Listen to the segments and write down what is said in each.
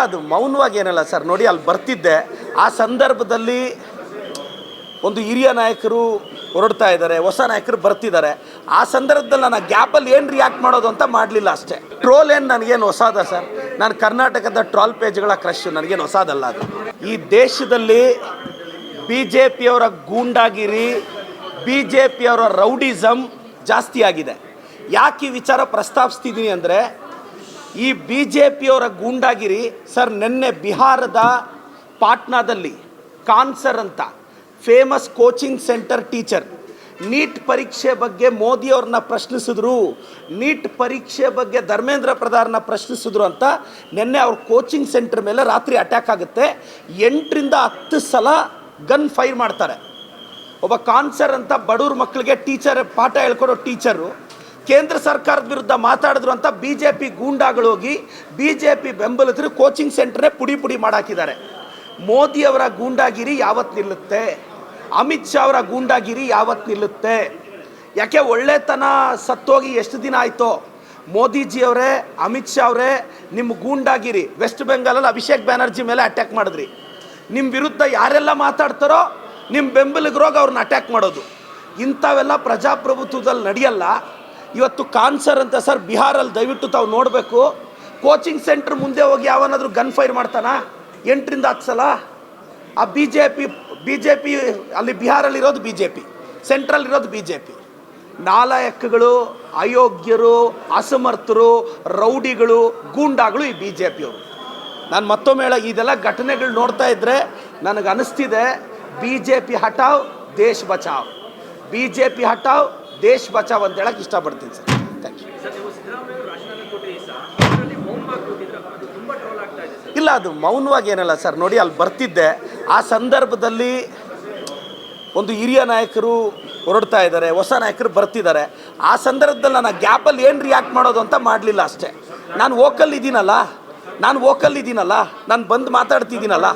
ಅದು ಮೌನವಾಗಿ ಏನಲ್ಲ ಸರ್. ನೋಡಿ, ಅಲ್ಲಿ ಬರ್ತಿದ್ದೆ. ಆ ಸಂದರ್ಭದಲ್ಲಿ ಒಂದು ಹಿರಿಯ ನಾಯಕರು ಹೊರಡ್ತಾ ಇದ್ದಾರೆ, ಹೊಸ ನಾಯಕರು ಬರ್ತಿದ್ದಾರೆ. ಆ ಸಂದರ್ಭದಲ್ಲಿ ನಾನು ಗ್ಯಾಪಲ್ಲಿ ಏನು ರಿಯಾಕ್ಟ್ ಮಾಡೋದು ಅಂತ ಮಾಡಲಿಲ್ಲ ಅಷ್ಟೇ. ಟ್ರೋಲ್ ಏನು ನನಗೇನು ಹೊಸದ ಸರ್? ನಾನು ಕರ್ನಾಟಕದ ಟ್ರೋಲ್ ಪೇಜ್ಗಳ ಕ್ರಶ್, ನನಗೇನು ಹೊಸದಲ್ಲ ಅದು. ಈ ದೇಶದಲ್ಲಿ ಬಿ ಜೆ ಪಿಯವರ ಗೂಂಡಾಗಿರಿ, ಬಿ ಜೆ ಪಿಯವರ ರೌಡಿಸಮ್ ಜಾಸ್ತಿ ಆಗಿದೆ. ಯಾಕೆ ಈ ವಿಚಾರ ಪ್ರಸ್ತಾಪಿಸ್ತಿದ್ದೀನಿ ಅಂದರೆ, ಈ ಬಿ ಜೆ ಪಿಯವರ ಗೂಂಡಾಗಿರಿ ಸರ್, ನಿನ್ನೆ ಬಿಹಾರದ ಪಾಟ್ನಾದಲ್ಲಿ ಕಾನ್ಸರ್ ಅಂತ famous coaching centre teacher NEET ಪರೀಕ್ಷೆ ಬಗ್ಗೆ ಮೋದಿಯವ್ರನ್ನ ಪ್ರಶ್ನಿಸಿದ್ರು, ನೀಟ್ ಪರೀಕ್ಷೆ ಬಗ್ಗೆ ಧರ್ಮೇಂದ್ರ ಪ್ರಧಾನನ ಪ್ರಶ್ನಿಸಿದ್ರು ಅಂತ ನಿನ್ನೆ ಅವ್ರ ಕೋಚಿಂಗ್ ಸೆಂಟರ್ ಮೇಲೆ ರಾತ್ರಿ ಅಟ್ಯಾಕ್ ಆಗುತ್ತೆ. 8 ರಿಂದ 10 ಸಲ ಗನ್ ಫೈರ್ ಮಾಡ್ತಾರೆ. ಒಬ್ಬ ಕಾನ್ಸರ್ ಅಂತ ಬಡವ್ರ ಮಕ್ಕಳಿಗೆ ಟೀಚರ್ ಪಾಠ ಹೇಳ್ಕೊಡೋ ಟೀಚರು ಕೇಂದ್ರ ಸರ್ಕಾರದ ವಿರುದ್ಧ ಮಾತಾಡಿದ್ರು ಅಂತ ಬಿ ಜೆ ಪಿ ಗೂಂಡಾಗಳು ಹೋಗಿ ಬಿ ಜೆ ಪಿ ಬೆಂಬಲಿತರು ಕೋಚಿಂಗ್ ಸೆಂಟರ್ನೇ ಪುಡಿ ಮಾಡಾಕಿದ್ದಾರೆ. ಮೋದಿಯವರ ಗೂಂಡಾಗಿರಿ ಯಾವತ್ತು ನಿಲ್ಲುತ್ತೆ? ಅಮಿತ್ ಶಾ ಅವರ ಗೂಂಡಾಗಿರಿ ಯಾವತ್ತು ನಿಲ್ಲುತ್ತೆ? ಯಾಕೆ ಒಳ್ಳೆತನ ಸತ್ತೋಗಿ ಎಷ್ಟು ದಿನ ಆಯಿತೋ? ಮೋದಿಜಿಯವರೇ, ಅಮಿತ್ ಶಾ ಅವರೇ, ನಿಮ್ಮ ಗೂಂಡಾಗಿರಿ ವೆಸ್ಟ್ ಬೆಂಗಾಲಲ್ಲಿ ಅಭಿಷೇಕ್ ಬ್ಯಾನರ್ಜಿ ಮೇಲೆ ಅಟ್ಯಾಕ್ ಮಾಡಿದ್ರಿ. ನಿಮ್ಮ ವಿರುದ್ಧ ಯಾರೆಲ್ಲ ಮಾತಾಡ್ತಾರೋ ನಿಮ್ಮ ಬೆಂಬಲಿಗರೋಗಿ ಅವ್ರನ್ನ ಅಟ್ಯಾಕ್ ಮಾಡೋದು. ಇಂಥವೆಲ್ಲ ಪ್ರಜಾಪ್ರಭುತ್ವದಲ್ಲಿ ನಡೆಯಲ್ಲ. ಇವತ್ತು ಕಾನ್ಸರ್ ಅಂತ ಸರ್ ಬಿಹಾರಲ್ಲಿ ದಯವಿಟ್ಟು ತಾವು ನೋಡಬೇಕು. ಕೋಚಿಂಗ್ ಸೆಂಟ್ರ್ ಮುಂದೆ ಹೋಗಿ ಯಾವನಾದರೂ ಗನ್ ಫೈರ್ ಮಾಡ್ತಾನ? 8 ರಿಂದ 10 ಸಲ. ಆ ಬಿ ಜೆ ಪಿ ಅಲ್ಲಿ ಬಿಹಾರಲ್ಲಿರೋದು ಬಿ ಜೆ ಪಿ, ಸೆಂಟ್ರಲ್ಲಿರೋದು ಬಿ ಜೆ ಪಿ. ನಾಲಾಯಕಗಳು, ಅಯೋಗ್ಯರು, ಅಸಮರ್ಥರು, ರೌಡಿಗಳು, ಗೂಂಡಾಗಳು ಈ ಬಿ ಜೆ ಪಿಯವರು. ನಾನು ಮತ್ತೊಮ್ಮೆ ಇದೆಲ್ಲ ಘಟನೆಗಳು ನೋಡ್ತಾ ಇದ್ದರೆ ನನಗೆ ಅನಿಸ್ತಿದೆ, ಬಿ ಜೆ ಪಿ ಹಟಾವ್ ದೇಶ್ ಬಚಾವ್, ಬಿ ಜೆ ಪಿ ಹಟಾವ್ ದೇಶ್ ಬಚಾವ್ ಅಂತ ಹೇಳಕ್ಕೆ ಇಷ್ಟಪಡ್ತೀನಿ ಸರ್. Thank you. ಇಲ್ಲ, ಅದು ಮೌನವಾಗಿ ಏನಲ್ಲ ಸರ್. ನೋಡಿ, ಅಲ್ಲಿ ಬರ್ತಿದ್ದೆ. ಆ ಸಂದರ್ಭದಲ್ಲಿ ಒಂದು ಹಿರಿಯ ನಾಯಕರು ಹೊರಡ್ತಾ ಇದ್ದಾರೆ, ಹೊಸ ನಾಯಕರು ಬರ್ತಿದ್ದಾರೆ. ಆ ಸಂದರ್ಭದಲ್ಲಿ ನಾನು ಗ್ಯಾಪಲ್ಲಿ ಏನು ರಿಯಾಕ್ಟ್ ಮಾಡೋದು ಅಂತ ಮಾಡಲಿಲ್ಲ ಅಷ್ಟೇ. ನಾನು ವೋಕಲ್ ಇದ್ದೀನಲ್ಲ, ನಾನು ಬಂದು ಮಾತಾಡ್ತಿದ್ದೀನಲ್ಲ.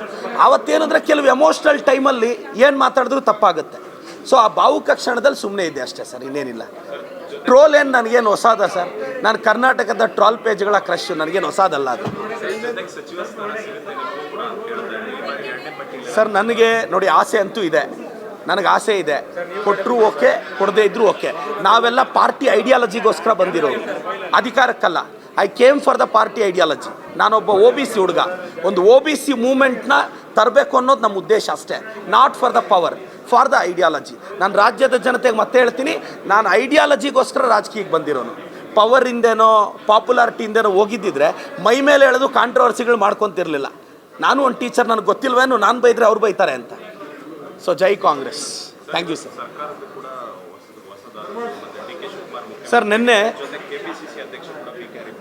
ಆವತ್ತೇನಂದರೆ ಕೆಲವು ಎಮೋಷ್ನಲ್ ಟೈಮಲ್ಲಿ ಏನು ಮಾತಾಡಿದ್ರೂ ತಪ್ಪಾಗುತ್ತೆ. ಸೊ ಆ ಭಾವುಕ ಕ್ಷಣದಲ್ಲಿ ಸುಮ್ಮನೆ ಇದೆ ಅಷ್ಟೇ ಸರ್, ಇನ್ನೇನಿಲ್ಲ. ಟ್ರೋಲ್ ಏನು ನನಗೇನು ಹೊಸದ ಸರ್? ನಾನು ಕರ್ನಾಟಕದ ಟ್ರೋಲ್ ಪೇಜ್ಗಳ ಕ್ರಶ್, ನನಗೇನು ಹೊಸದಲ್ಲ ಅದು ಸರ್. ನನಗೆ ನೋಡಿ, ಆಸೆ ಅಂತೂ ಇದೆ, ನನಗೆ ಆಸೆ ಇದೆ. ಕೊಟ್ಟರು ಓಕೆ, ಕೊಡದೇ ಇದ್ದರೂ ಓಕೆ. ನಾವೆಲ್ಲ ಪಾರ್ಟಿ ಐಡಿಯಾಲಜಿಗೋಸ್ಕರ ಬಂದಿರೋದು, ಅಧಿಕಾರಕ್ಕಲ್ಲ. I came for the party ideology. ನಾನೊಬ್ಬ ಒ ಬಿ ಸಿ ಹುಡುಗ. ಒಂದು ಒ ಬಿ ಸಿ ಮೂಮೆಂಟ್ನ ತರಬೇಕು ಅನ್ನೋದು ನಮ್ಮ ಉದ್ದೇಶ ಅಷ್ಟೇ. Not for the power, for the ideology. ನಾನು ರಾಜ್ಯದ ಜನತೆಗೆ ಮತ್ತೆ ಹೇಳ್ತೀನಿ, ನಾನು ಐಡಿಯಾಲಜಿಗೋಸ್ಕರ ರಾಜಕೀಯಕ್ಕೆ ಬಂದಿರೋನು. ಪವರಿಂದೇನೋ ಪಾಪ್ಯುಲಾರಿಟಿಯಿಂದೇನೋ ಹೋಗಿದ್ದಿದ್ರೆ ಮೈ ಮೇಲೆ ಹೇಳೋದು ಕಾಂಟ್ರವರ್ಸಿಗಳು ಮಾಡ್ಕೊತಿರ್ಲಿಲ್ಲ. ನಾನು ಒಂದು ಟೀಚರ್, ನನಗೆ ಗೊತ್ತಿಲ್ವೇನು ನಾನು ಬೈದರೆ ಅವ್ರು ಬೈತಾರೆ ಅಂತ. ಸೊ ಜೈ Congress. Thank you sir. Sir, ನಿನ್ನೆ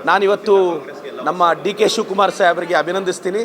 ನಾನಿವತ್ತು ನಮ್ಮ ಡಿ ಕೆ ಶಿವಕುಮಾರ್ ಸಾಹೇಬರಿಗೆ ಅಭಿನಂದಿಸ್ತೀನಿ,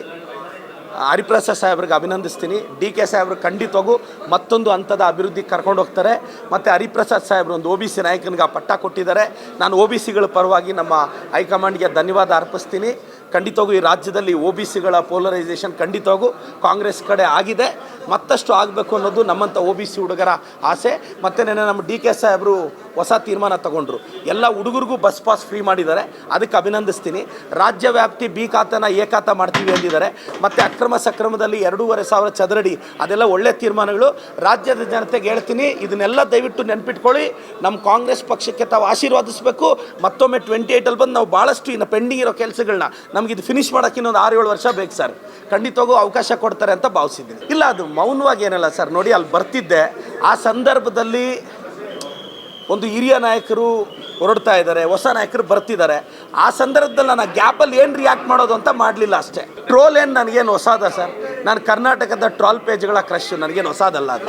ಹರಿಪ್ರಸಾದ್ ಸಾಹೇಬ್ರಿಗೆ ಅಭಿನಂದಿಸ್ತೀನಿ. ಡಿ ಕೆ ಸಾಹೇಬ್ರು ಖಂಡಿತವಾಗೂ ಮತ್ತೊಂದು ಹಂತದ ಅಭಿವೃದ್ಧಿಗೆ ಕರ್ಕೊಂಡು ಹೋಗ್ತಾರೆ. ಮತ್ತು ಹರಿಪ್ರಸಾದ್ ಸಾಹೇಬ್ರು ಒಂದು ಒ ಬಿ ಸಿ ನಾಯಕನಿಗೆ ಪಟ್ಟ ಕೊಟ್ಟಿದ್ದಾರೆ. ನಾನು ಒ ಬಿ ಸಿಗಳ ಪರವಾಗಿ ನಮ್ಮ ಹೈಕಮಾಂಡ್ಗೆ ಧನ್ಯವಾದ ಅರ್ಪಿಸ್ತೀನಿ. ಖಂಡಿತವಾಗೂ ಈ ರಾಜ್ಯದಲ್ಲಿ ಒ ಬಿ ಸಿಗಳ ಪೋಲರೈಸೇಷನ್ ಖಂಡಿತವಾಗೂ ಕಾಂಗ್ರೆಸ್ ಕಡೆ ಆಗಿದೆ, ಮತ್ತಷ್ಟು ಆಗಬೇಕು ಅನ್ನೋದು ನಮ್ಮಂಥ ಒ ಬಿ ಸಿ ಹುಡುಗರ ಆಸೆ. ಮತ್ತು ನೆನ್ನೆ ನಮ್ಮ ಡಿ ಕೆ ಸಾಹೇಬರು ಹೊಸ ತೀರ್ಮಾನ ತಗೊಂಡ್ರು. ಎಲ್ಲ ಹುಡುಗರಿಗೂ ಬಸ್ ಪಾಸ್ ಫ್ರೀ ಮಾಡಿದ್ದಾರೆ, ಅದಕ್ಕೆ ಅಭಿನಂದಿಸ್ತೀನಿ. ರಾಜ್ಯ ವ್ಯಾಪ್ತಿ ಬಿ ಖಾತೆನ ಎ ಖಾತೆ ಮಾಡ್ತೀವಿ ಅಂದಿದ್ದಾರೆ. ಮತ್ತು ಅಕ್ರಮ ಸಕ್ರಮದಲ್ಲಿ 2,500 ಚದರಡಿ, ಅದೆಲ್ಲ ಒಳ್ಳೆ ತೀರ್ಮಾನಗಳು. ರಾಜ್ಯದ ಜನತೆಗೆ ಹೇಳ್ತೀನಿ, ಇದನ್ನೆಲ್ಲ ದಯವಿಟ್ಟು ನೆನ್ಪಿಟ್ಕೊಳ್ಳಿ. ನಮ್ಮ ಕಾಂಗ್ರೆಸ್ ಪಕ್ಷಕ್ಕೆ ತಾವು ಆಶೀರ್ವಾದಿಸಬೇಕು. ಮತ್ತೊಮ್ಮೆ 28 ಬಂದು ನಾವು ಭಾಳಷ್ಟು ಇನ್ನು ಪೆಂಡಿಂಗ್ ಇರೋ ಕೆಲಸಗಳನ್ನ ನಮಗಿದು ಫಿನಿಷ್ ಮಾಡೋಕ್ಕೆ ಇನ್ನೊಂದು 6-7 ವರ್ಷ ಬೇಕು ಸರ್. ಖಂಡಿತವಾಗೂ ಅವಕಾಶ ಕೊಡ್ತಾರೆ ಅಂತ ಭಾವಿಸಿದ್ದೀನಿ. ಇಲ್ಲ, ಅದು ಮೌನವಾಗಿ ಏನಲ್ಲ ಸರ್. ನೋಡಿ, ಅಲ್ಲಿ ಬರ್ತಿದ್ದೆ. ಆ ಸಂದರ್ಭದಲ್ಲಿ ಒಂದು ಹಿರಿಯ ನಾಯಕರು ಹೊರಡ್ತಾ ಇದ್ದಾರೆ, ಹೊಸ ನಾಯಕರು ಬರ್ತಿದ್ದಾರೆ. ಆ ಸಂದರ್ಭದಲ್ಲಿ ನಾನು ಗ್ಯಾಪಲ್ಲಿ ಏನು ರಿಯಾಕ್ಟ್ ಮಾಡೋದು ಅಂತ ಮಾಡಲಿಲ್ಲ ಅಷ್ಟೇ. ಟ್ರೋಲ್ ಏನು ನನಗೇನು ಹೊಸದ ಸರ್? ನಾನು ಕರ್ನಾಟಕದ ಟ್ರೋಲ್ ಪೇಜ್ಗಳ ಕ್ರಶ್, ನನಗೇನು ಹೊಸದಲ್ಲ ಅದು.